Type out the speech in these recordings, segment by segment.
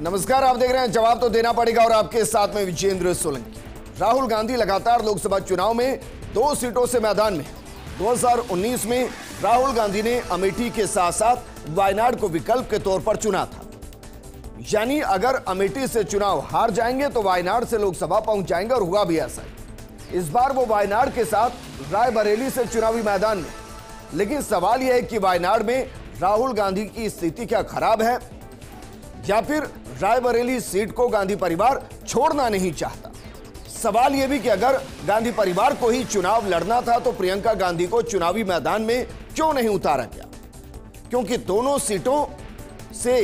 नमस्कार, आप देख रहे हैं जवाब तो देना पड़ेगा और आपके साथ में विजेंद्र सोलंकी। राहुल गांधी लगातार लोकसभा चुनाव में 2 सीटों से मैदान में। 2019 में राहुल गांधी ने अमेठी के साथ साथ वायनाड को विकल्प के तौर पर चुना था। यानी अगर अमेठी से चुनाव हार जाएंगे तो वायनाड से लोकसभा पहुंच जाएंगे, और हुआ भी ऐसा। इस बार वो वायनाड के साथ रायबरेली से चुनावी मैदान में। लेकिन सवाल यह है कि वायनाड में राहुल गांधी की स्थिति क्या खराब है, या फिर रायबरेली सीट को गांधी परिवार छोड़ना नहीं चाहता। सवाल यह भी कि अगर गांधी परिवार को ही चुनाव लड़ना था तो प्रियंका गांधी को चुनावी मैदान में क्यों नहीं उतारा गया, क्योंकि दोनों सीटों से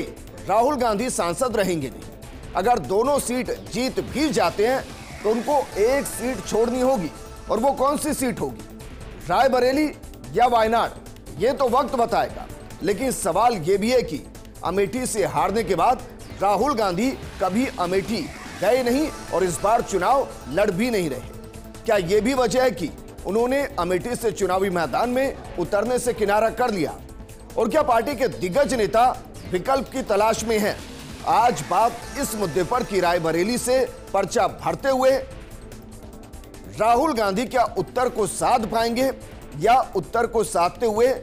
राहुल गांधी सांसद रहेंगे नहीं। अगर दोनों सीट जीत भी जाते हैं तो उनको एक सीट छोड़नी होगी, और वो कौन सी सीट होगी, रायबरेली या वायनाड, ये तो वक्त बताएगा। लेकिन सवाल यह भी है कि अमेठी से हारने के बाद राहुल गांधी कभी अमेठी गए नहीं और इस बार चुनाव लड़ भी नहीं रहे। क्या यह भी वजह है कि उन्होंने अमेठी से चुनावी मैदान में उतरने से किनारा कर लिया, और क्या पार्टी के दिग्गज नेता विकल्प की तलाश में हैं? आज बात इस मुद्दे पर कि रायबरेली से पर्चा भरते हुए राहुल गांधी क्या उत्तर को साध पाएंगे या उत्तर को साधते हुए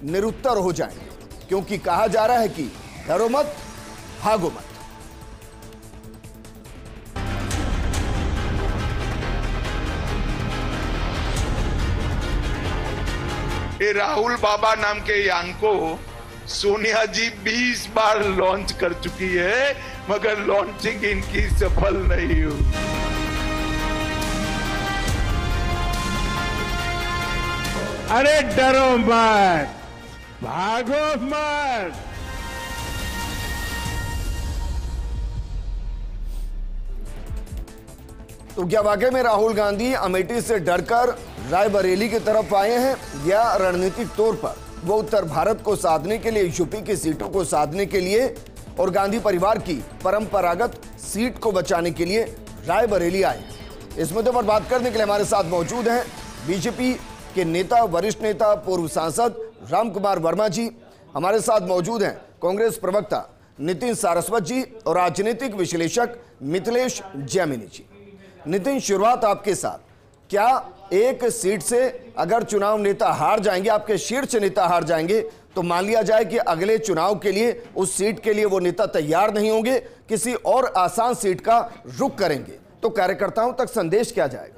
निरुत्तर हो जाएंगे, क्योंकि कहा जा रहा है कि डरो मत भागो मत। ये राहुल बाबा नाम के यान को सोनिया जी 20 बार लॉन्च कर चुकी है, मगर लॉन्चिंग इनकी सफल नहीं हुई। अरे डरो मत, भागो मत। तो क्या वाकई में राहुल गांधी अमेठी से डरकर रायबरेली की तरफ आए हैं, या रणनीतिक तौर पर वो उत्तर भारत को साधने के लिए, यूपी की सीटों को साधने के लिए और गांधी परिवार की परंपरागत सीट को बचाने के लिए रायबरेली आए? इस मुद्दे पर बात करने के लिए हमारे साथ मौजूद हैं बीजेपी के नेता, वरिष्ठ नेता, पूर्व सांसद राम कुमार वर्मा जी। हमारे साथ मौजूद हैं कांग्रेस प्रवक्ता नितिन सारस्वत जी और राजनीतिक विश्लेषक मिथिलेश जैमिनी जी। नितिन, शुरुआत आपके साथ। क्या एक सीट से अगर चुनाव नेता हार जाएंगे, आपके शीर्ष नेता हार जाएंगे, तो मान लिया जाए कि अगले चुनाव के लिए उस सीट के लिए वो नेता तैयार नहीं होंगे, किसी और आसान सीट का रुख करेंगे, तो कार्यकर्ताओं तक संदेश क्या जाएगा?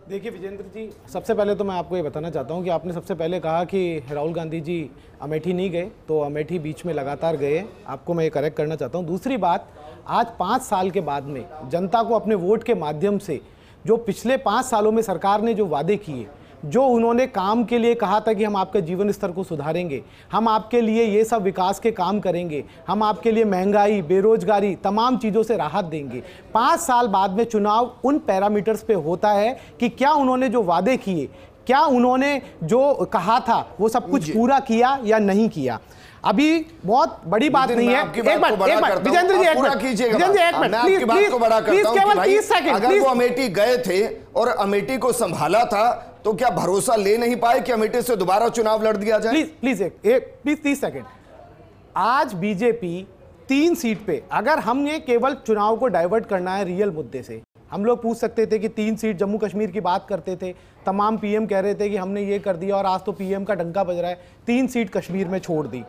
देखिए विजेंद्र जी, सबसे पहले तो मैं आपको ये बताना चाहता हूँ कि आपने सबसे पहले कहा कि राहुल गांधी जी अमेठी नहीं गए, तो अमेठी बीच में लगातार गए। आपको मैं ये करेक्ट करना चाहता हूँ। दूसरी बात, आज 5 साल के बाद में जनता को अपने वोट के माध्यम से जो पिछले 5 सालों में सरकार ने जो वादे किए, जो उन्होंने काम के लिए कहा था कि हम आपके जीवन स्तर को सुधारेंगे, हम आपके लिए ये सब विकास के काम करेंगे, हम आपके लिए महंगाई, बेरोजगारी, तमाम चीज़ों से राहत देंगे। 5 साल बाद में चुनाव उन पैरामीटर्स पे होता है कि क्या उन्होंने जो वादे किए, क्या उन्होंने जो कहा था वो सब कुछ पूरा किया या नहीं किया। अभी बहुत बड़ी बात नहीं है। एक मिनट विजेंद्र जी, एक मिनट विजेंद्र जी, एक मिनट प्लीज, केवल 30 सेकंड। अगर वो अमेठी गए थे और अमेठी को संभाला था, तो क्या भरोसा ले नहीं पाए कि अमेठी से दोबारा चुनाव लड़ दिया जाए? Please 30 second. आज बीजेपी 3 सीट पे, अगर हमने केवल चुनाव को डाइवर्ट करना है रियल मुद्दे से, हम लोग पूछ सकते थे कि 3 सीट जम्मू कश्मीर की बात करते थे, तमाम पीएम कह रहे थे कि हमने ये कर दिया, और आज तो पीएम का डंका बज रहा है, 3 सीट कश्मीर में छोड़ दी।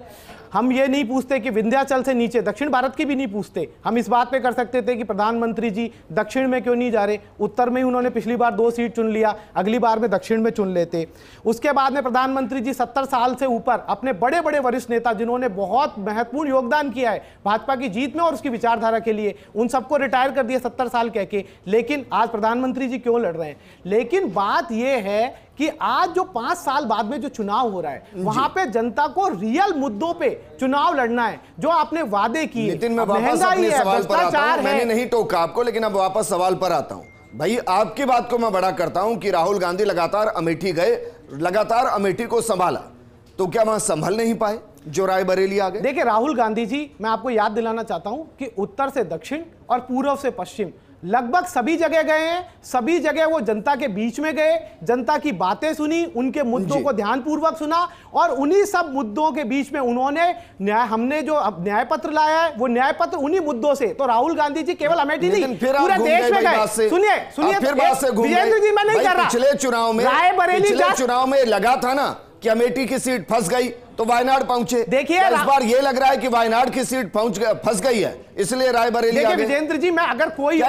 हम ये नहीं पूछते कि विंध्याचल से नीचे दक्षिण भारत की भी नहीं पूछते। हम इस बात पे कर सकते थे कि प्रधानमंत्री जी दक्षिण में क्यों नहीं जा रहे, उत्तर में ही उन्होंने पिछली बार 2 सीट चुन लिया, अगली बार में दक्षिण में चुन लेते। उसके बाद में प्रधानमंत्री जी 70 साल से ऊपर अपने बड़े बड़े वरिष्ठ नेता जिन्होंने बहुत महत्वपूर्ण योगदान किया है भाजपा की जीत में और उसकी विचारधारा के लिए, उन सबको रिटायर कर दिया 70 साल कह के। लेकिन आज प्रधानमंत्री जी क्यों लड़ रहे हैं? लेकिन बात यह है कि आज जो 5 साल बाद में जो चुनाव हो रहा है, वहां पे जनता को रियल मुद्दों पे चुनाव लड़ना है, जो आपने वादे किए। नितिन, मैं वापस अपने सवाल पर आता हूं। मैंने नहीं टोका आपको, लेकिन अब वापस सवाल पर आता हूं। भाई, आपकी बात को मैं बड़ा करता हूं कि राहुल गांधी लगातार अमेठी गए, लगातार अमेठी को संभाला, तो क्या वहां संभल नहीं पाए जो रायबरेली आ गए? देखिए राहुल गांधी जी, मैं आपको याद दिलाना चाहता हूं कि उत्तर से दक्षिण और पूर्व से पश्चिम लगभग सभी जगह गए हैं, सभी जगह वो जनता के बीच में गए, जनता की बातें सुनी, उनके मुद्दों को ध्यानपूर्वक सुना और उन्हीं सब मुद्दों के बीच में उन्होंने हमने जो न्याय पत्र लाया है वो न्याय पत्र उन्हीं मुद्दों से। तो राहुल गांधी जी केवल अमेठी नहीं पूरे देश में गए। सुनिए सुनिए विजेंद्र जी, मैं नहीं कर रहा। पिछले चुनाव में लगा था ना कि अमेठी की सीट फंस गई तो वायनाड पहुंचे। देखिए इस बार ये लग रहा है कि वायनाड की सीट फंस गई है, इसलिए रायबरेली आ गए। विजेंद्र जी, मैं अगर कोई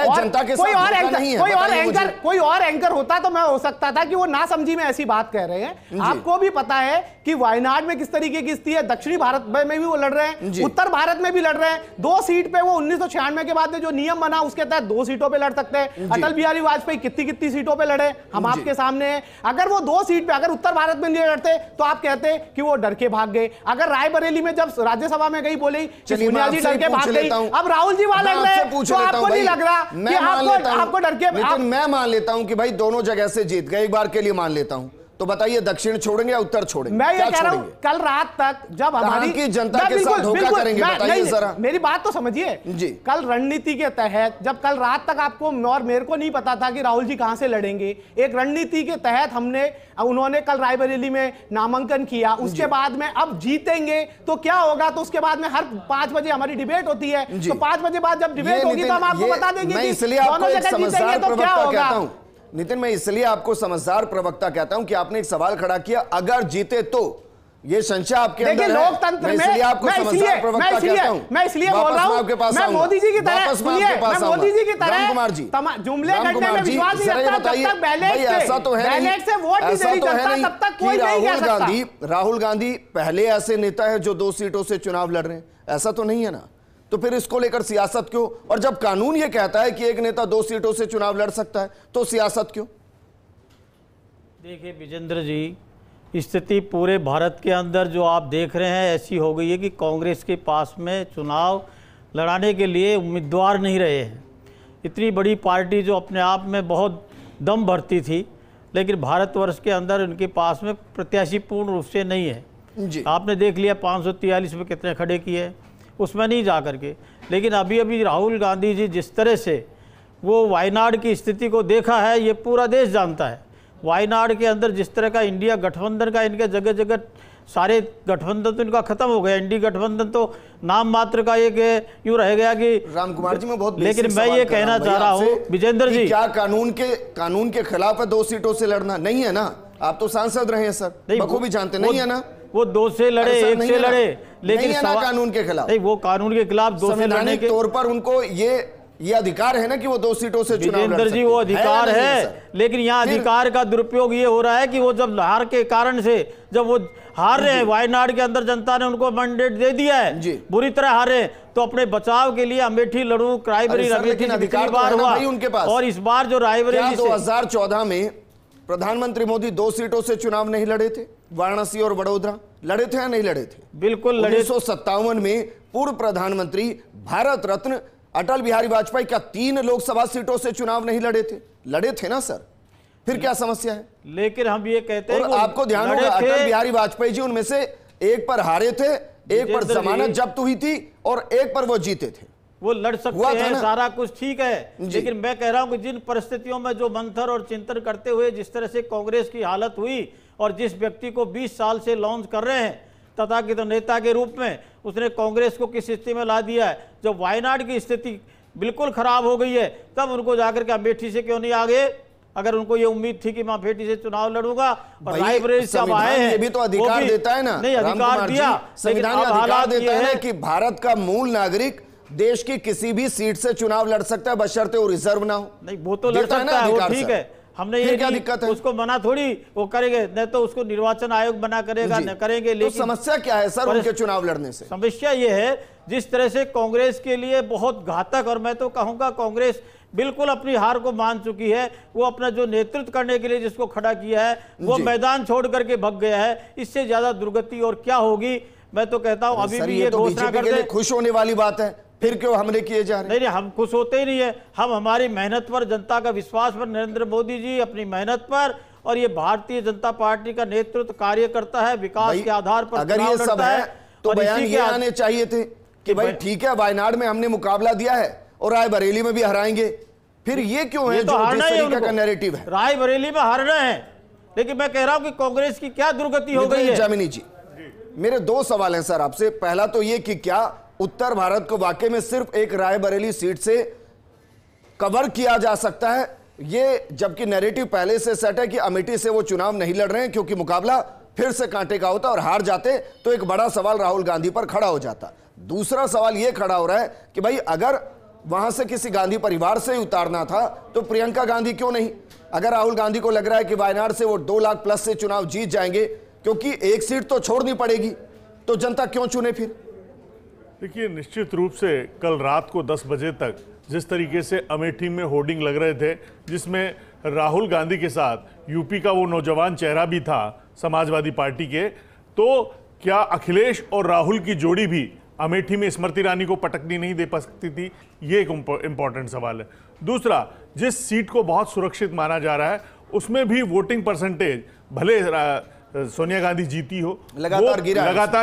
और एंकर होता तो मैं हो सकता था कि वो ना समझी में ऐसी बात कह रहे हैं। आपको भी पता है कि वायनाड में किस तरीके की स्थिति है, दक्षिणी भारत में भी वो लड़ रहे हैं, उत्तर भारत में भी लड़ रहे हैं। 2 सीट पे वो 1996 के बाद में जो नियम बना उसके तहत 2 सीटों पे लड़ सकते हैं। अटल बिहारी वाजपेयी कितनी सीटों पे लड़े, हम आपके सामने हैं। अगर वो 2 सीट पे अगर उत्तर भारत में नहीं लड़ते तो आप कहते कि वो डर के भाग गए। अगर रायबरेली में जब राज्यसभा में गई बोली सोनिया जी डर के भाग गई, अब राहुल जी वहां लड़ रहे हैं, तो आपको नहीं लग रहा कि आपको डर के? मैं मान लेता हूं कि भाई दोनों जगह से जीत गए, एक बार के लिए मान लेता हूं। तो बताइए दक्षिण छोड़ेंगे या उत्तर छोड़ेंगे? मैं ये कह रहा हूं कल रात तक जब हमारी की जनता के साथ धोखा करेंगे, बताइए जरा। मेरी बात तो समझिए जी। कल रणनीति के तहत जब कल रात तक आपको और मेरे को नहीं पता था कि राहुल जी कहां से लड़ेंगे, एक रणनीति के तहत उन्होंने कल रायबरेली में नामांकन किया। उसके बाद में अब जीतेंगे तो क्या होगा, तो उसके बाद में हर 5 बजे हमारी डिबेट होती है, तो 5 बजे बाद जब डिबेट होगी तो हम आपको बता देंगे कि दोनों जगह जीतेंगे तो क्या होगा। नितिन, मैं इसलिए आपको समझदार प्रवक्ता कहता हूं कि आपने एक सवाल खड़ा किया, अगर जीते तो ये संशय आपके अंदर है। लोकतंत्र में इसलिए आपको समझदार प्रवक्ता कहता हूं। मैं इसलिए बोल रहा हूं, मैं मोदी जी की तरह रामकुमार जी जुमले करने में विश्वास नहीं रखता। जब तक बैलेट से वोट नहीं देनी जनता तब तक कोई नहीं कह सकता। राहुल गांधी पहले ऐसे नेता है जो 2 सीटों से चुनाव लड़ रहे हैं, ऐसा तो नहीं है ना। तो फिर इसको लेकर सियासत क्यों? और जब कानून ये कहता है कि एक नेता 2 सीटों से चुनाव लड़ सकता है तो सियासत क्यों? देखिए विजेंद्र जी, स्थिति पूरे भारत के अंदर जो आप देख रहे हैं ऐसी हो गई है कि कांग्रेस के पास में चुनाव लड़ाने के लिए उम्मीदवार नहीं रहे हैं। इतनी बड़ी पार्टी जो अपने आप में बहुत दम भरती थी, लेकिन भारतवर्ष के अंदर उनके पास में प्रत्याशी पूर्ण रूप से नहीं है जी। आपने देख लिया 543 में कितने खड़े किए, उसमें नहीं जा करके। लेकिन अभी राहुल गांधी जी जिस तरह से वो वायनाड की स्थिति को देखा है, ये पूरा देश जानता है। वायनाड के अंदर जिस तरह का इंडिया गठबंधन का इनके जगह जगह सारे गठबंधन तो इनका खत्म हो गया। इंडी गठबंधन तो नाम मात्र का एक यूं रह गया कि रामकुमार जी मैं बहुत लेकिन मैं ये कहना चाह रहा हूँ विजेंद्र जी, क्या कानून के खिलाफ है 2 सीटों से लड़ना? नहीं है ना। आप तो सांसद रहे हैं सर, बखूबी जानते। नहीं है ना, वो 2 से लड़े 1 से लड़े, लेकिन कानून के खिलाफ नहीं, वो कानून के खिलाफ 2 से लड़ने के तौर पर उनको ये अधिकार है ना कि वो 2 सीटों से चुनाव लड़ सकते हैं। जी वो अधिकार है, लेकिन यहाँ अधिकार का दुरुपयोग ये हो रहा है कि वो जब हार के कारण से जब वो हार रहे हैं, वायनाड के अंदर जनता ने उनको मैंडेट दे दिया है, बुरी तरह हारे, तो अपने बचाव के लिए अमेठी लड़ू, रायबरेली अधिकार हुआ उनके पास। और इस बार जो रायबरेली 2014 में प्रधानमंत्री मोदी 2 सीटों से चुनाव नहीं लड़े थे? वाराणसी और वडोदरा लड़े थे या नहीं लड़े थे? बिल्कुल लड़े। 1957 में पूर्व प्रधानमंत्री भारत रत्न अटल बिहारी वाजपेयी का 3 लोकसभा सीटों से चुनाव नहीं लड़े थे? लड़े थे ना सर, फिर क्या समस्या है? लेकिन हम ये कहते हैं, और आपको ध्यान होगा अटल बिहारी वाजपेयी जी उनमें से एक पर हारे थे, एक पर जमानत जब्त हुई थी और एक पर वो जीते थे। वो लड़ सकते हैं, सारा कुछ ठीक है, लेकिन मैं कह रहा हूं कि जिन परिस्थितियों में जो मंथन और चिंतन करते हुए जिस तरह से कांग्रेस की हालत हुई और जिस व्यक्ति को 20 साल से लॉन्च कर रहे हैं तथाकथित तो नेता के रूप में, उसने कांग्रेस को किस स्थिति में ला दिया है। जब वायनाड की स्थिति बिल्कुल खराब हो गई है तब उनको जाकर के अमेठी से क्यों नहीं आ गए? अगर उनको ये उम्मीद थी कि मैं अमेठी से चुनाव लड़ूंगा और रायबरेली से अब आए हैं, ये भी तो अधिकार देता है ना। नहीं, अधिकार दिया, संविधान अधिकार देता है कि भारत का मूल नागरिक देश की किसी भी सीट से चुनाव लड़ सकता है बशर्ते वो रिजर्व ना हो। नहीं, वो तो लड़ सकता है, वो ठीक है। हमने ये क्या दिक्कत है? उसको मना थोड़ी वो करेंगे, नहीं तो उसको निर्वाचन आयोग बना करेगा, न करेंगे। लेकिन तो समस्या क्या है सर उनके चुनाव लड़ने से? समस्या ये है जिस तरह से कांग्रेस के लिए बहुत घातक, और मैं तो कहूंगा कांग्रेस बिल्कुल अपनी हार को मान चुकी है। वो अपना जो नेतृत्व करने के लिए जिसको खड़ा किया है वो मैदान छोड़ करके भग गया है। इससे ज्यादा दुर्गति और क्या होगी? मैं तो कहता हूं अभी भी ये घोषणा कर दे, खुश होने वाली बात है, फिर क्यों हमले किए जा रहे हैं? नहीं, हम खुश होते ही नहीं है। हम हमारी मेहनत पर, जनता का विश्वास पर, नरेंद्र मोदी जी अपनी मेहनत पर, और ये भारतीय जनता पार्टी का नेतृत्व कार्य करता है विकास के आधार पर। अगर ये सब है तो बयान ये आने चाहिए थे कि भाई ठीक है वायनाड में हमने मुकाबला दिया है और रायबरेली में भी हराएंगे, फिर ये क्यों है ये तो जो जिस हारना ही है तरीके का उनको। नैरेटिव है? रायबरेली में हारना है, लेकिन मैं कह रहा हूं कि कांग्रेस की क्या दुर्गति हो गई है। जामिनी जी, मेरे दो सवाल हैं सर आपसे। पहला तो ये कि क्या उत्तर भारत को वाकई में सिर्फ एक रायबरेली सीट से कवर किया जा सकता है, ये जबकि नैरेटिव पहले से सेट है कि अमेठी से वो चुनाव नहीं लड़ रहे हैं क्योंकि मुकाबला फिर से कांटे का होता और हार जाते तो एक बड़ा सवाल राहुल गांधी पर खड़ा हो जाता। दूसरा सवाल ये खड़ा हो रहा है कि भाई अगर वहां से किसी गांधी परिवार से ही उतारना था तो प्रियंका गांधी क्यों नहीं? अगर राहुल गांधी को लग रहा है कि वायनाड से वो 2 लाख प्लस से चुनाव जीत जाएंगे, क्योंकि एक सीट तो छोड़नी पड़ेगी, तो जनता क्यों चुने फिर? देखिए, निश्चित रूप से कल रात को 10 बजे तक जिस तरीके से अमेठी में होर्डिंग लग रहे थे, जिसमें राहुल गांधी के साथ यूपी का वो नौजवान चेहरा भी था समाजवादी पार्टी के, तो क्या अखिलेश और राहुल की जोड़ी भी अमेठी में स्मृति ईरानी को पटकनी नहीं दे पा सकती थी? ये एक इंपॉर्टेंट सवाल है। दूसरा, जिस सीट को बहुत सुरक्षित माना जा रहा है उसमें भी वोटिंग परसेंटेज भले सोनिया गांधी जीती हो, लगातार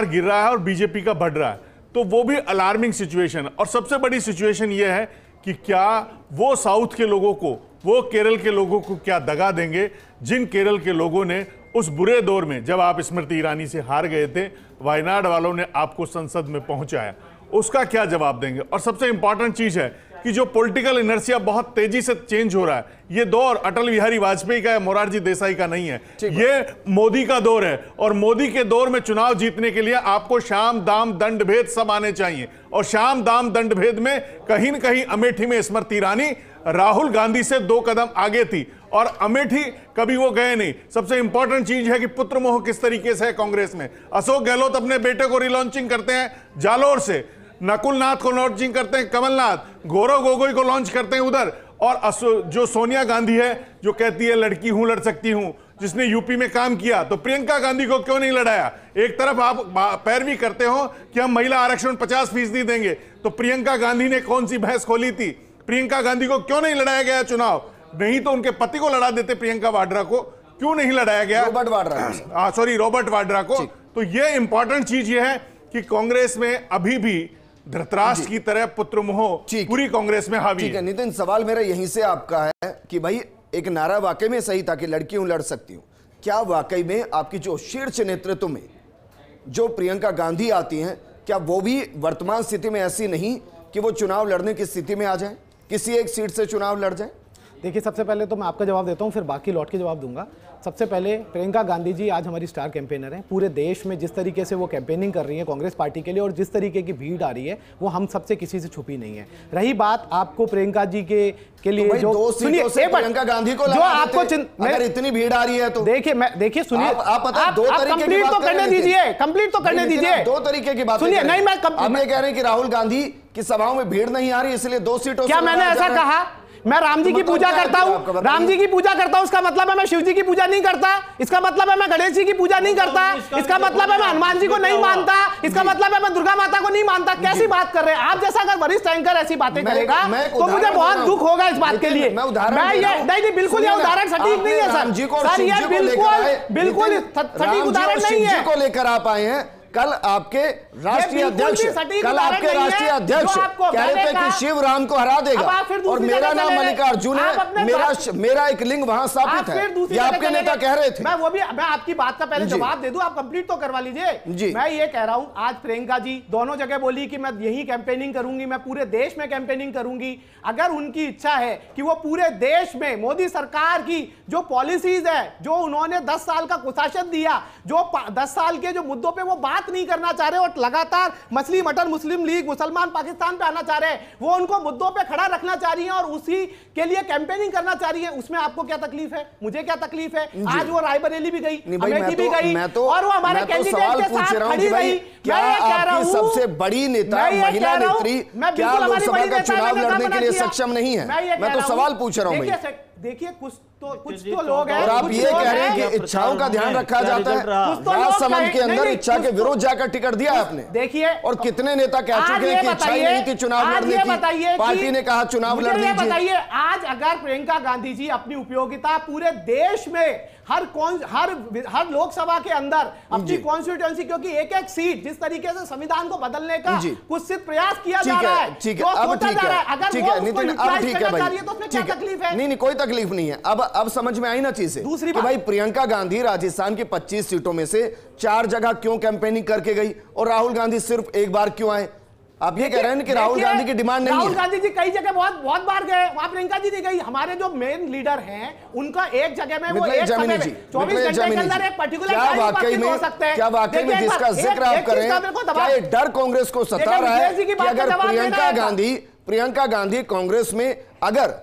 गिर रहा है और बीजेपी का बढ़ रहा है, तो वो भी अलार्मिंग सिचुएशन। और सबसे बड़ी सिचुएशन ये है कि क्या वो साउथ के लोगों को, वो केरल के लोगों को क्या दगा देंगे, जिन केरल के लोगों ने उस बुरे दौर में जब आप स्मृति ईरानी से हार गए थे, वायनाड वालों ने आपको संसद में पहुंचाया, उसका क्या जवाब देंगे? और सबसे इंपॉर्टेंट चीज है कि जो पॉलिटिकल इनर्शिया बहुत तेजी से चेंज हो रहा है, ये दौर अटल बिहारी वाजपेयी का है, मोरारजी देसाई का नहीं है, ये मोदी का दौर है। और मोदी के दौर में चुनाव जीतने के लिए आपको शाम दाम दंड भेद सब आने चाहिए, और शाम दाम दंड भेद में कहीं न कहीं अमेठी में स्मृति ईरानी राहुल गांधी से 2 कदम आगे थी, और अमेठी कभी वो गए नहीं। सबसे इंपॉर्टेंट चीज है कि पुत्र मोह किस तरीके से है कांग्रेस में। अशोक गहलोत अपने बेटे को रिलॉन्चिंग करते हैं जालोर से, नकुल नाथ को लॉन्चिंग करते हैं कमलनाथ, गौरव गोगोई को लॉन्च करते हैं उधर, और जो सोनिया गांधी है जो कहती है लड़की हूं लड़ सकती हूं, जिसने यूपी में काम किया, तो प्रियंका गांधी को क्यों नहीं लड़ाया? एक तरफ आप पैरवी करते हो कि हम महिला आरक्षण 50% देंगे, तो प्रियंका गांधी ने कौन सी भैंस खोली थी? प्रियंका गांधी को क्यों नहीं लड़ाया गया चुनाव? नहीं तो उनके पति को लड़ा देते, प्रियंका वाड्रा को क्यों नहीं लड़ाया गया? रॉबर्ट वाड्रा को। तो ये इंपॉर्टेंट चीज ये है कि कांग्रेस में अभी भी धृतराष्ट्र की तरह पुत्र मोह पूरी कांग्रेस में हावी है। नितिन, सवाल मेरा यहीं से आपका है कि भाई एक नारा वाकई में सही था कि लड़की हूं लड़ सकती हूं, क्या वाकई में आपकी जो शीर्ष नेतृत्व में जो प्रियंका गांधी आती हैं, क्या वो भी वर्तमान स्थिति में ऐसी नहीं कि वो चुनाव लड़ने की स्थिति में आ जाए, किसी एक सीट से चुनाव लड़ जाए? देखिए, सबसे पहले तो मैं आपका जवाब देता हूं, फिर बाकी लौट के जवाब दूंगा। सबसे पहले प्रियंका गांधी जी आज हमारी स्टार कैंपेनर हैं। पूरे देश में जिस तरीके से वो कैंपेनिंग कर रही है कांग्रेस पार्टी के लिए और जिस तरीके की भीड़ आ रही है, वो हम सबसे किसी से छुपी नहीं है। रही बात आपको प्रियंका जी के लिए तो जो सुनिए प्रियंका गांधी को जो आपको अगर इतनी भीड़ आ रही है तो देखिए सुनिए, आप दो तरीके की बात करने दीजिए, कंप्लीट तो करने दीजिए। 2 तरीके की बात सुनिए, नहीं मैं आप ये कह रहे हैं कि राहुल गांधी की सभाओं में भीड़ नहीं आ रही इसलिए 2 सीटों, क्या मैंने ऐसा कहा? मैं राम जी की पूजा करता हूं, राम जी की पूजा करता हूं, इसका मतलब है मैं शिव जी की पूजा नहीं करता, इसका मतलब है मैं गणेश जी की पूजा नहीं करता, इसका मतलब है मैं हनुमान जी को नहीं मानता, इसका मतलब है मैं दुर्गा माता को नहीं मानता। कैसी बात कर रहे हैं आप? जैसा अगर वरिष्ठ एंकर ऐसी बातें करेगा तो मुझे बहुत दुख होगा इस बात के लिए। नहीं, बिल्कुल ये उदाहरण सटीक नहीं है सर, ये बिल्कुल सटीक उदाहरण नहीं है। को लेकर आप आए हैं, कल आपके राष्ट्रीय अध्यक्ष कह रहे थे कि शिव राम को हरा देगा और मेरा नाम मल्लिकार्जुन है, मेरा एक लिंग वहां स्थापित है, ये आपके नेता कह रहे थे। मैं आपकी बात का पहले जवाब दे दूं, आप कंप्लीट तो करवा लीजिए। मैं ये कह रहा हूं, आज प्रियंका जी दोनों जगह बोली कि मैं यही कैंपेनिंग करूंगी, मैं पूरे देश में कैंपेनिंग करूंगी। अगर उनकी इच्छा है कि वो पूरे देश में मोदी सरकार की जो पॉलिसीज है, जो उन्होंने 10 साल का कुशासन दिया, जो 10 साल के जो मुद्दों पे वो बात नहीं करना चाह रहे और लगातार मछली मटन मुस्लिम लीग मुसलमान पाकिस्तान पे आना चाह रहे हैं, वो उनको मुद्दों पे खड़ा रखना चाह रही हैं और उसी के लिए कैंपेनिंग करना चाह रही हैं, उसमें आपको क्या तकलीफ है? मुझे क्या तकलीफ है? आज वो रायबरेली भी गई, अमेठी भी गई और वो हमारे कैंडिडेट के साथ खड़ी रही। क्या आपकी सबसे बड़ी नेता महिला नेत्री क्या लोकसभा का चुनाव लड़ने के लिए सक्षम नहीं है? मैं तो सवाल पूछ रहा हूं। देखिए, कुछ कुछ तो लोग हैं, और आप कुछ ये लोग कह रहे हैं हैं कि इच्छाओं का ध्यान रखा जाता है। कुछ तो लोग राजसमंद के कहें- अंदर नहीं, इच्छा के कुछ तो- विरोध जाकर टिकट दिया आपने, देखिए, और कितने नेता कह चुके हैं कि इच्छा ही नहीं थी चुनाव लड़ने की, पार्टी ने कहा चुनाव लड़ लीजिए। बताइए, आज अगर प्रियंका गांधी जी अपनी उपयोगिता पूरे देश में हर लोकसभा के अंदर अपनी कॉन्स्टिट्यूएंसी, क्योंकि एक एक सीट जिस तरीके से संविधान को बदलने का कुत्सित प्रयास किया जा रहा है, ठीक है, अब ठीक है, अगर ठीक वो है उसको नितिन, अब यूटिलाइज ठीक है करना चाह भाई, रही है तो उसमें ठीक क्या है, तकलीफ है? नहीं कोई तकलीफ नहीं है। अब समझ में आई ना चीजें दूसरी कि भाई प्रियंका गांधी राजस्थान की 25 सीटों में से 4 जगह क्यों कैंपेनिंग करके गई और राहुल गांधी सिर्फ एक बार क्यों आए? आप ये कह रहे हैं कि राहुल गांधी की डिमांड नहीं है। राहुल गांधी जी कई जगह बहुत बार गए, वहां प्रियंका जी नहीं गई। हमारे जो मेन लीडर हैं उनका एक जगह में वो एक समय में 24 घंटे के अंदर एक पर्टिकुलर क्या वाकई में जिसका जिक्र आप कर रहे हैं, क्या ये डर कांग्रेस को सता रहा है कि अगर प्रियंका गांधी कांग्रेस में अगर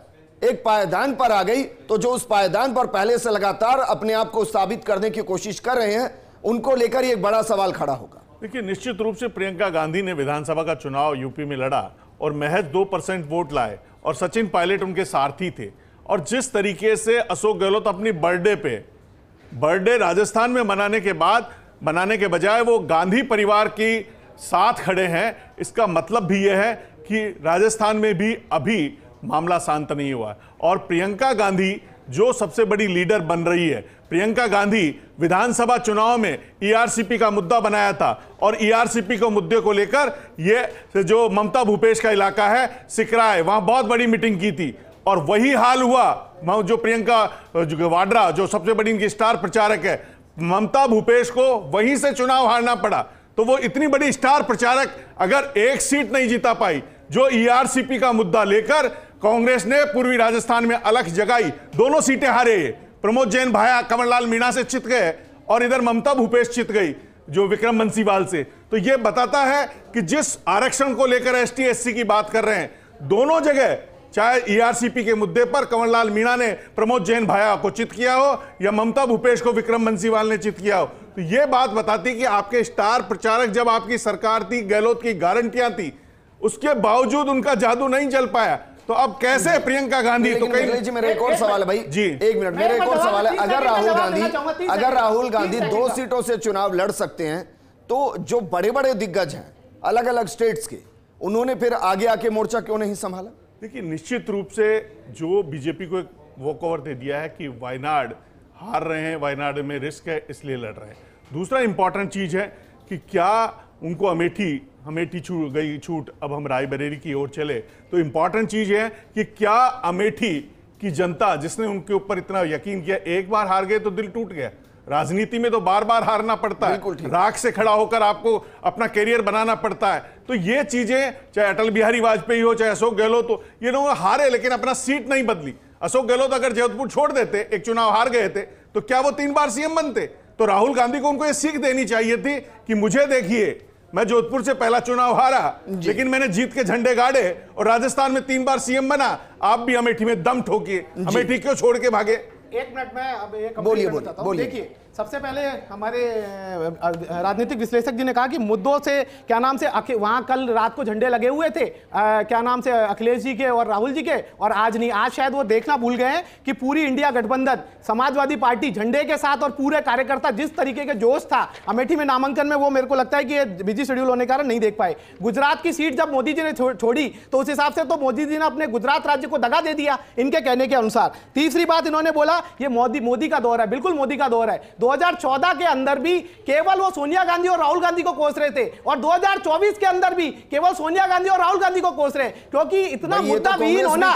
एक पायदान पर आ गई तो जो उस पायदान पर पहले से लगातार अपने आप को साबित करने की कोशिश कर रहे हैं, उनको लेकर ये एक बड़ा सवाल खड़ा होगा। देखिए, निश्चित रूप से प्रियंका गांधी ने विधानसभा का चुनाव यूपी में लड़ा और महज 2% वोट लाए और सचिन पायलट उनके सारथी थे। और जिस तरीके से अशोक गहलोत अपनी बर्थडे राजस्थान में मनाने के बजाय वो गांधी परिवार के साथ खड़े हैं, इसका मतलब भी यह है कि राजस्थान में भी अभी मामला शांत नहीं हुआ। और प्रियंका गांधी जो सबसे बड़ी लीडर बन रही है, प्रियंका गांधी विधानसभा चुनाव में ईआरसीपी का मुद्दा बनाया था और ईआरसीपी के मुद्दे को लेकर ये जो ममता भूपेश का इलाका है सिकराय, वहां बहुत बड़ी मीटिंग की थी और वही हाल हुआ। जो प्रियंका वाड्रा जो सबसे बड़ी इनकी स्टार प्रचारक है, ममता भूपेश को वहीं से चुनाव हारना पड़ा। तो वो इतनी बड़ी स्टार प्रचारक अगर एक सीट नहीं जीता पाई, जो ईआरसीपी का मुद्दा लेकर कांग्रेस ने पूर्वी राजस्थान में अलग जगाई, दोनों सीटें हारे। प्रमोद जैन भाया कंवरलाल मीणा से चित गए और इधर ममता भूपेश चित गई जो विक्रम बंसीवाल से। तो यह बताता है कि जिस आरक्षण को लेकर एसटी एससी की बात कर रहे हैं, दोनों जगह चाहे ईआरसीपी के मुद्दे पर कंवरलाल मीणा ने प्रमोद जैन भाया को चित किया हो या ममता भूपेश को विक्रम बंसीवाल ने चित किया हो, तो यह बात बताती कि आपके स्टार प्रचारक जब आपकी सरकार थी, गहलोत की गारंटियां थी, उसके बावजूद उनका जादू नहीं चल पाया। तो अब कैसे प्रियंका गांधी तो कहीं मेरा एक और सवाल है भाई जी, एक मिनट, मेरा एक और सवाल है। अगर राहुल गांधी 2 सीटों से चुनाव लड़ सकते हैं तो जो बड़े बड़े दिग्गज हैं अलग अलग स्टेट्स के, उन्होंने फिर आगे आके मोर्चा क्यों नहीं संभाला? देखिए, निश्चित रूप से जो बीजेपी को एक वॉक ओवर दे दिया है कि वायनाड हार रहे हैं, वायनाड में रिस्क है इसलिए लड़ रहे हैं। दूसरा इंपॉर्टेंट चीज है कि क्या उनको अमेठी छूट, अब हम रायबरेली की ओर चले तो इंपॉर्टेंट चीज है कि क्या अमेठी की जनता जिसने उनके ऊपर इतना यकीन किया, एक बार हार गए तो दिल टूट गया। राजनीति में तो बार बार हारना पड़ता है, राख से खड़ा होकर आपको अपना कैरियर बनाना पड़ता है। तो ये चीजें चाहे अटल बिहारी वाजपेयी हो चाहे अशोक गहलोत हो, ये लोग हारे लेकिन अपना सीट नहीं बदली। अशोक गहलोत अगर जोधपुर छोड़ देते, एक चुनाव हार गए थे, तो क्या वो 3 बार सीएम बनते? तो राहुल गांधी को उनको ये सीख देनी चाहिए थी कि मुझे देखिए, मैं जोधपुर से पहला चुनाव हारा लेकिन मैंने जीत के झंडे गाड़े और राजस्थान में 3 बार सीएम बना। आप भी अमेठी में दम ठोकिए, अमेठी क्यों छोड़ के भागे? एक मिनट में अब एक बोलिए। देखिए, सबसे पहले हमारे राजनीतिक विश्लेषक जी ने कहा कि मुद्दों से क्या नाम से वहां कल रात को झंडे लगे हुए थे, क्या नाम से अखिलेश जी के और राहुल जी के, और आज नहीं। आज शायद वो देखना भूल गए हैं कि पूरी इंडिया गठबंधन, समाजवादी पार्टी झंडे के साथ और पूरे कार्यकर्ता जिस तरीके के जोश था अमेठी में नामांकन में, वो मेरे को लगता है कि ये बिजी शेड्यूल होने के कारण नहीं देख पाए। गुजरात की सीट जब मोदी जी ने छोड़ी तो उस हिसाब से तो मोदी जी ने अपने गुजरात राज्य को दगा दे दिया इनके कहने के अनुसार। तीसरी बात इन्होंने बोला ये मोदी का दौर है, बिल्कुल मोदी का दौर है। 2014 के अंदर भी केवल वो सोनिया गांधी और राहुल गांधी को कोस रहे थे और 2024 के अंदर भी केवल सोनिया गांधी और राहुल गांधी को कोस रहे, क्योंकि इतना मुद्दा विहीन होना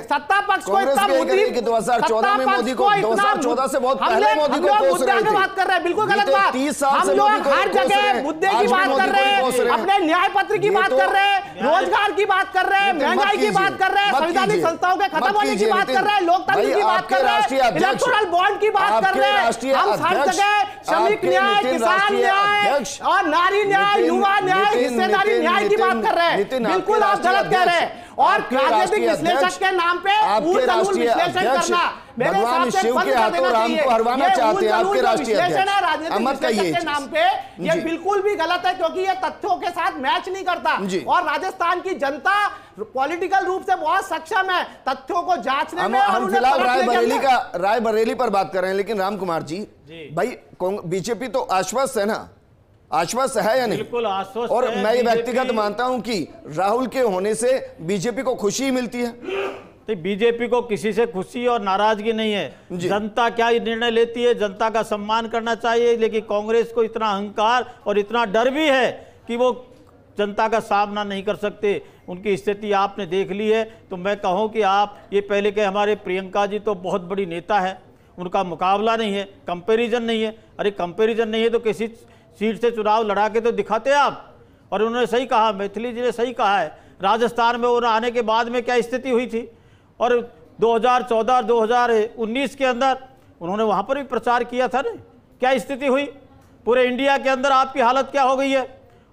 सत्ता पक्ष को इतना 2014 में मोदी को 2014 से बहुत पहले मोदी को कोस रहे थे। बात कर रहे हैं, बिल्कुल गलत बात। हम लोग हर जगह मुद्दे की बात कर रहे हैं, अपने न्याय पत्र की बात कर रहे हैं, रोजगार की बात कर रहे हैं, महंगाई की बात कर रहे हैं, संवैधानिक संस्थाओं के खत्म होने की बात कर रहे हैं, लोकतंत्र की बात कर रहे हैं, इलेक्टोरल बॉन्ड की बात कर रहे हैं। हम हर जगह श्रमिक न्याय, किसान न्याय और नारी न्याय, युवा न्याय, हिस्सेदारी न्याय की बात कर रहे हैं। बिल्कुल आप गलत कह रहे हैं। और आपके राजनीतिक राष्ट्रीय विश्लेषक अध्यक्ष, के नाम पे आपके ऊल जलूल राष्ट्रीय विश्लेषण अध्यक्ष करना मेरे हिसाब भगवान से शिव बंद के कर हाथों देना राम चाहिए। को हरवाना ये चाहते हैं ऊल आपके जलूल जो राष्ट्रीय विश्लेषण है अध्यक्ष। राजनीतिक अहमद का विश्लेषक ये के चीज। नाम पे ये जी। बिल्कुल भी गलत है, क्योंकि ये तथ्यों के साथ मैच नहीं करता। जी। और राजस्थान की जनता पॉलिटिकल रूप से बहुत सक्षम है तथ्यों को जांचने में और हम उन्हें फिलहाल परखने के अंदर। रायबरेली पर बात कर रहे हैं, लेकिन राम कुमार जी भाई बीजेपी तो आश्वस्त है ना, आश्वस्त है या नहीं? बिल्कुल आश्वस्त और है। मैं ये BJP व्यक्तिगत मानता हूं कि राहुल के होने से बीजेपी को खुशी ही मिलती है। तो बीजेपी को किसी से खुशी और नाराजगी नहीं है। जी। जनता क्या निर्णय लेती है, जनता का सम्मान करना चाहिए, लेकिन कांग्रेस को इतना अहंकार और इतना डर भी है कि वो जनता का सामना नहीं कर सकते। उनकी स्थिति आपने देख ली है। तो मैं कहूं कि आप ये पहले के हमारे प्रियंका जी तो बहुत बड़ी नेता है, उनका मुकाबला नहीं है, कंपैरिजन नहीं है। अरे कंपैरिजन नहीं है तो किसी सीट से चुनाव लड़ा के तो दिखाते आप। और उन्होंने सही कहा, मैथिली जी ने सही कहा है, राजस्थान में उन्होंने आने के बाद में क्या स्थिति हुई थी, और 2014 2019 के अंदर उन्होंने वहाँ पर भी प्रचार किया था ना, क्या स्थिति हुई। पूरे इंडिया के अंदर आपकी हालत क्या हो गई है।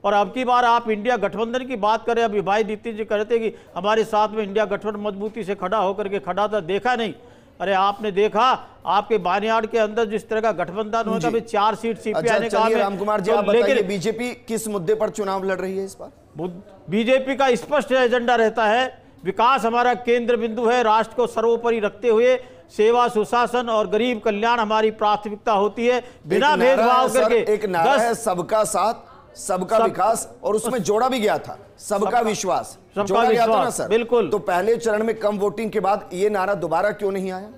और अब की बार आप इंडिया गठबंधन की बात करें, अभी भाई दीप्ति जी कह रहे थे कि हमारे साथ में इंडिया गठबंधन मजबूती से खड़ा होकर के खड़ा था, देखा नहीं। अरे आपने देखा आपके बानियाड़ के अंदर जिस तरह का गठबंधन हुआ था, अभी 4 सीट सीपीआई ने कहा। राम कुमार जी आप बताइए, बीजेपी किस मुद्दे पर चुनाव लड़ रही है इस बार? बीजेपी का स्पष्ट एजेंडा रहता है, विकास हमारा केंद्र बिंदु है, राष्ट्र को सर्वोपरि रखते हुए सेवा सुशासन और गरीब कल्याण हमारी प्राथमिकता होती है, बिना भेदभाव करके। एक नारा है सबका साथ सबका विकास, और उसमें जोड़ा भी गया था सबका विश्वास, जोड़ा गया था ना सर। बिल्कुल। तो पहले चरण में कम वोटिंग के बाद ये नारा दोबारा क्यों नहीं आया?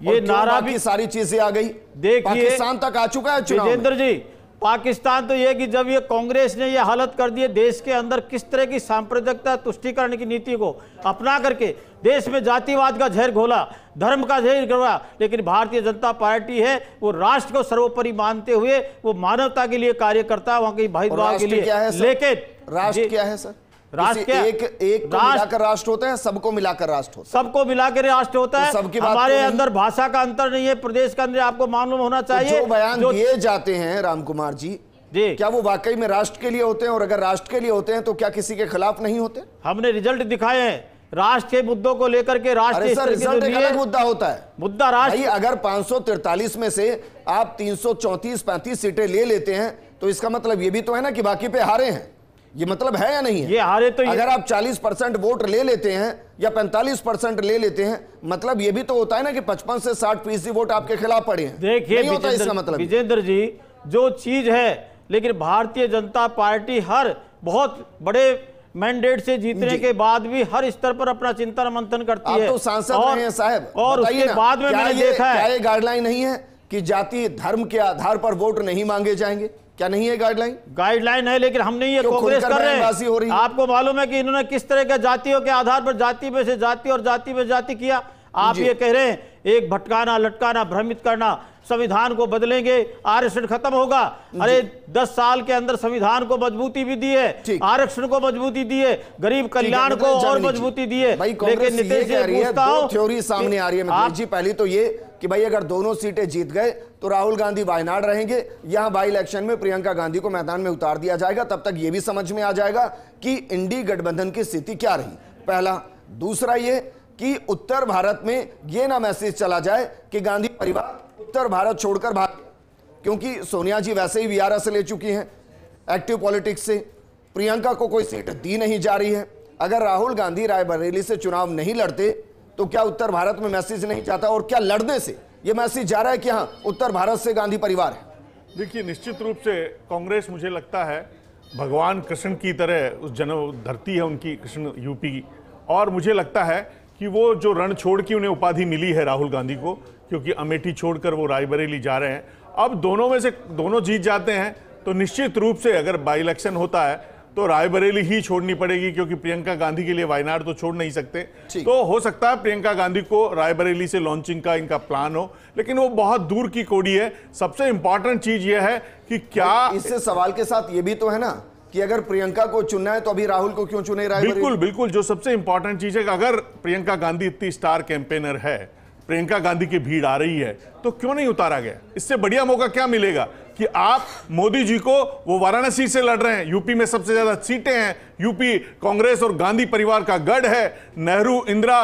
ये नारा भी सारी चीजें आ गई, देखिए पाकिस्तान तक आ चुका है चुनाव। विजेंद्र जी, पाकिस्तान तो ये कि जब ये कांग्रेस ने ये हालत कर दी है देश के अंदर, किस तरह की सांप्रदायिकता तुष्टीकरण की नीति को अपना करके देश में जातिवाद का जहर घोला, धर्म का जहर घोला, लेकिन भारतीय जनता पार्टी है वो राष्ट्र को सर्वोपरि मानते हुए वो मानवता के लिए कार्य करता है, वहां की भेदभाव के लिए। लेकिन राष्ट्र क्या है सर? राष्ट्र क्या? एक को मिलाकर राष्ट्र होता है, सबको मिलाकर राष्ट्र होता है। सबको मिलाकर राष्ट्र होता है। सबकी बात हमारे अंदर भाषा का अंतर नहीं है, प्रदेश का अंदर आपको मालूम होना चाहिए। जो बयान दिए जाते हैं राम कुमार जी, क्या वो वाकई में राष्ट्र के लिए होते हैं? और अगर राष्ट्र के लिए होते हैं तो क्या किसी के खिलाफ नहीं होते? हमने रिजल्ट दिखाए हैं राष्ट्र के मुद्दों को लेकर के। राष्ट्र रिजल्ट एक अलग मुद्दा होता है, मुद्दा राष्ट्र। अगर 543 में से आप 334-35 सीटें ले लेते हैं तो इसका मतलब ये भी तो है ना कि बाकी पे हारे हैं। ये मतलब है या नहीं है? ये हारे तो अगर आप 40% वोट ले लेते हैं या 45% ले लेते हैं, मतलब ये भी तो होता है ना कि 55 से 60% वोट आपके खिलाफ पड़े हैं। देखिए नहीं होता इसका मतलब। विजेंद्र जी, जो चीज है, लेकिन भारतीय जनता पार्टी हर बहुत बड़े मैंडेट से जीतने के बाद भी हर स्तर पर अपना चिंतन मंथन करती है। आप तो सांसद रहे हैं साहब, और उसके बाद में मैंने देखा है, क्या ये गाइडलाइन नहीं है कि जाति धर्म के आधार पर वोट नहीं मांगे जाएंगे? क्या नहीं है गाइडलाइन? गाइडलाइन है, लेकिन हम नहीं ये कांग्रेस कर रहे हैं। आपको मालूम है कि इन्होंने किस तरह के जातियों के आधार पर जाति में से जाति और जाति में जाति किया। आप ये कह रहे हैं एक भटकाना, लटकाना, भ्रमित करना, संविधान को बदलेंगे, आरक्षण खत्म होगा। अरे 10 साल के अंदर संविधान को मजबूती भी दी है, आरक्षण को मजबूती दी है, गरीब कल्याण को और मजबूती दी है। लेकिन नीतीश जी पूछता हूं, थ्योरी सामने आ रही है जी। पहली तो ये कि भाई अगर दोनों सीटें जीत गए तो राहुल गांधी वायनाड रहेंगे, यहां बाई इलेक्शन में प्रियंका गांधी को मैदान में उतार दिया जाएगा। तब तक यह भी समझ में आ जाएगा कि इंडी गठबंधन की स्थिति क्या रही, पहला। दूसरा ये कि उत्तर भारत में यह ना मैसेज चला जाए कि गांधी परिवार उत्तर भारत छोड़कर भाग, क्योंकि सोनिया जी वैसे ही वीआरएस से ले चुकी हैं एक्टिव पॉलिटिक्स से, प्रियंका को कोई सीट दी नहीं जा रही है। अगर राहुल गांधी रायबरेली से चुनाव नहीं लड़ते तो क्या उत्तर भारत में मैसेज नहीं जाता? और क्या लड़ने से यह मैसेज जा रहा है कि हाँ उत्तर भारत से गांधी परिवार है? देखिए, निश्चित रूप से कांग्रेस, मुझे लगता है भगवान कृष्ण की तरह उस जन्म धरती है उनकी, कृष्ण यूपी की। और मुझे लगता है कि वो जो रण छोड़ की उन्हें उपाधि मिली है राहुल गांधी को, क्योंकि अमेठी छोड़कर वो रायबरेली जा रहे हैं, अब दोनों में से दोनों जीत जाते हैं तो निश्चित रूप से अगर बाई इलेक्शन होता है तो रायबरेली ही छोड़नी पड़ेगी, क्योंकि प्रियंका गांधी के लिए वायनाड तो छोड़ नहीं सकते। तो हो सकता है प्रियंका गांधी को रायबरेली से लॉन्चिंग का इनका प्लान हो, लेकिन वो बहुत दूर की कोड़ी है। सबसे इंपॉर्टेंट चीज ये है कि क्या इससे सवाल के साथ ये भी तो है ना कि अगर प्रियंका को चुनना है तो अभी राहुल को क्यों चुने रायबरेली? बिल्कुल बिल्कुल, जो सबसे इंपॉर्टेंट चीज है कि अगर प्रियंका गांधी इतनी स्टार कैंपेनर है, प्रियंका गांधी की भीड़ आ रही है, तो क्यों नहीं उतारा गया? इससे बढ़िया मौका क्या मिलेगा कि आप मोदी जी को, वो वाराणसी से लड़ रहे हैं, यूपी में सबसे ज्यादा सीटें हैं, यूपी कांग्रेस और गांधी परिवार का गढ़ है, नेहरू, इंदिरा,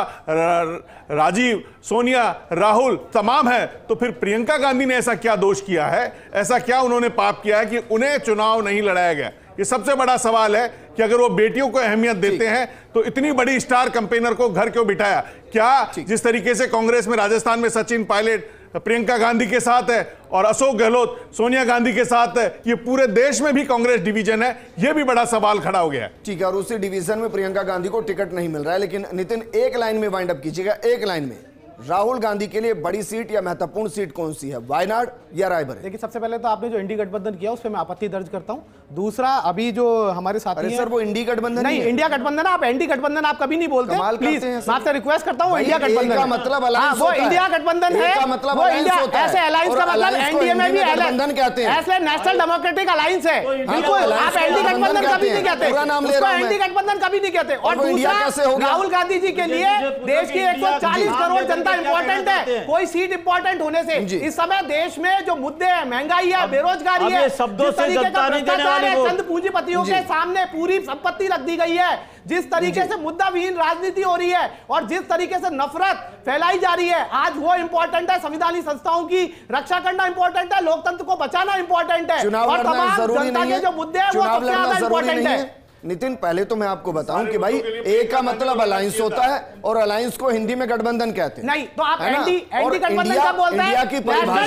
राजीव, सोनिया, राहुल तमाम है, तो फिर प्रियंका गांधी ने ऐसा क्या दोष किया है, ऐसा क्या उन्होंने पाप किया है कि उन्हें चुनाव नहीं लड़ाया गया? ये सबसे बड़ा सवाल है कि अगर वो बेटियों को अहमियत देते हैं तो इतनी बड़ी स्टार कैंपेनर को घर क्यों बिठाया? क्या जिस तरीके से कांग्रेस में राजस्थान में सचिन पायलट प्रियंका गांधी के साथ है और अशोक गहलोत सोनिया गांधी के साथ है, ये पूरे देश में भी कांग्रेस डिवीजन है, ये भी बड़ा सवाल खड़ा हो गया है। ठीक है, और उसी डिवीजन में प्रियंका गांधी को टिकट नहीं मिल रहा है। लेकिन नितिन, एक लाइन में वाइंड अप कीजिएगा, एक लाइन में राहुल गांधी के लिए बड़ी सीट या महत्वपूर्ण सीट कौन सी है, वायनाड या रायबरेली? देखिए, सबसे पहले तो आपने जो इंडी गठबंधन किया उस पर मैं आपत्ति दर्ज करता हूं। दूसरा, अभी जो हमारे साथी हैं, सर वो इंडी गठबंधन नहीं, इंडिया गठबंधन, आप एंटी गठबंधन आप कभी नहीं बोलते, प्लीज मैं आपसे रिक्वेस्ट करता हूं। इंडिया गठबंधन का मतलब अलायंस वो इंडिया गठबंधन है, वो इंडिया ऐसे अलायंस का मतलब एनडीए में भी गठबंधन कहते हैं, ऐसे नेशनल डेमोक्रेटिक अलायंस है, बिल्कुल। आप एंटी गठबंधन कभी नहीं कहते, उसको एंटी गठबंधन कभी नहीं कहते। और दूसरा, राहुल गांधी जी के लिए देश की 140 करोड़ जनता इंपॉर्टेंट है, कोई सीट इंपॉर्टेंट होने से। इस समय देश में जो मुद्दे हैं, महंगाई है, बेरोजगारी है, शब्दों से जनता नहीं देने वाली वोट, चंद पूंजीपतियों के सामने पूरी संपत्ति रख दी गई है, जिस तरीके से मुद्दा विहीन राजनीति हो रही है और जिस तरीके से नफरत फैलाई जा रही है, आज वो इंपॉर्टेंट है। संवैधानिक संस्थाओं की रक्षा करना इंपॉर्टेंट है, लोकतंत्र को बचाना इंपॉर्टेंट है, और तमाम जनता के जो मुद्दे हैं वो सबसे ज्यादा इंपॉर्टेंट है। नितिन, पहले तो मैं आपको बताऊं कि भाई ए का मतलब अलायंस होता है और अलायंस को हिंदी में गठबंधन कहते हैं। नहीं तो आप एंटी गठबंधन का बोलते हैं, इंडिया की परिभाषा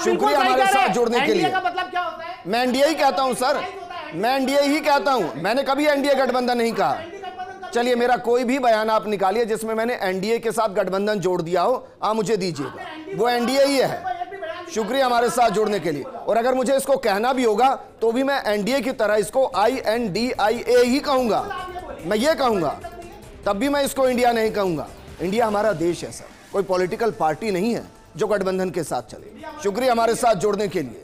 शुक्रिया हमारे साथ जुड़ने के लिए। मतलब क्या होता है? मैं एनडीए ही कहता हूं सर, मैं एनडीए ही कहता हूं, मैंने कभी एनडीए गठबंधन नहीं कहा। चलिए, मेरा कोई भी बयान आप निकालिए जिसमें मैंने एनडीए के साथ गठबंधन जोड़ दिया हो, आप मुझे दीजिएगा, वो एनडीए ही है। शुक्रिया हमारे साथ जुड़ने के लिए। और अगर मुझे इसको कहना भी होगा तो भी मैं एनडीए की तरह इसको INDIA ही कहूंगा, मैं ये कहूंगा, तब भी मैं इसको इंडिया नहीं कहूंगा। इंडिया हमारा देश है सर, कोई पॉलिटिकल पार्टी नहीं है जो गठबंधन के साथ चले। शुक्रिया हमारे साथ जुड़ने के लिए।